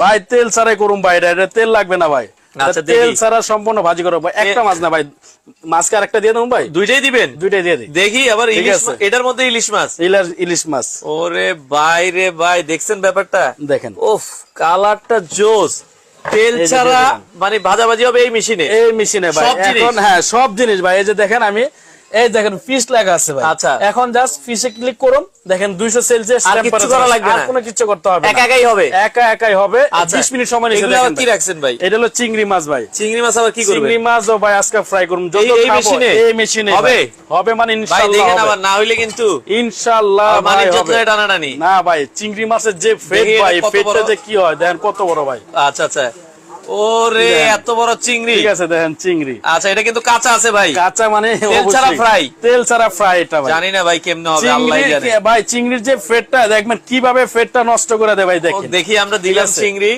ভাই তেল ছাড়াই করুন ভাই, এটা তেল লাগবে না ভাই। আচ্ছা, তেল দেখি। ছাড়া সম্পূর্ণ ভাজি করবো ভাই। একটা মাছ না ভাই, মাছকে আরেকটা দিয়ে দেবো ভাই। দুইটাই দিবেন? দুইটাই দিয়ে দিই। দেখি আবার ঠিক ইলিশ আছে। এটার মধ্যে ইলিশ মাছ। ইলিশ মাছ ওরে ভাই রে ভাই, দেখছেন ব্যাপারটা? দেখেন, ওফ, কালারটা জোস। তেল এই যে ছাড়া দেখেন। মানে ভাজাভাজি হবে এই মেশিনে? এই মেশিনে ভাই সব জিনিস? এখন হ্যাঁ সব জিনিস ভাই। এই যে দেখেন, আমি এই দেখেন ফিশ লেখা আছে ভাই। আচ্ছা। এখন জাস্ট ফিশে ক্লিক করুন, দেখেন 200 সেলসিয়াস আর কিচ্ছু করা লাগবে না? আর কোনো কিছু করতে হবে না, একাই হবে? একাই হবে। আচ্ছা। 20 মিনিট সময় নিয়েছে। এগুলো আবার দেখেন কি ভাই। রাখছেন ভাই? এটা হলো চিংড়ি মাছ ভাই। চিংড়ি মাছ আবার কি করবেন? চিংড়ি মাছও ভাই আজকে ফ্রাই করুন। যত এই খাবো মেশিনে? এই মেশিনে হবে? ভাই। হবে মানে ভাই ইনশাআল্লাহ দেখেন হবে। আবার, না হইলে কিন্তু ইনশাআল্লাহ মানে ভাই যত্ন হবে। টানাটানি। না ভাই, চিংড়ি মাছের যে ফেট দেখি এটা ভাই, কত ফেটটা বড়। যে কি হয় দেখেন কত বড় ভাই। আচ্ছা আচ্ছা, ওরে দেখেন। এত বড় চিংড়ি। ঠিক আছে, দেখেন চিংড়ি আচ্ছা, এটা কিন্তু কাঁচা আছে ভাই? কাঁচা মানে তেল ছাড়া অবশ্যই। ফ্রাই? তেল ছাড়া ফ্রাই এটা ভাই। জানি না ভাই কেমনে হবে, আল্লাহ জানে। ভাই চিংড়ির যে ফেটটা দেখবেন কিভাবে ফেটটা নষ্ট করে দেয় ভাই, ও, দেখেন। দেখি আমরা দিলাম আছে। চিংড়ি।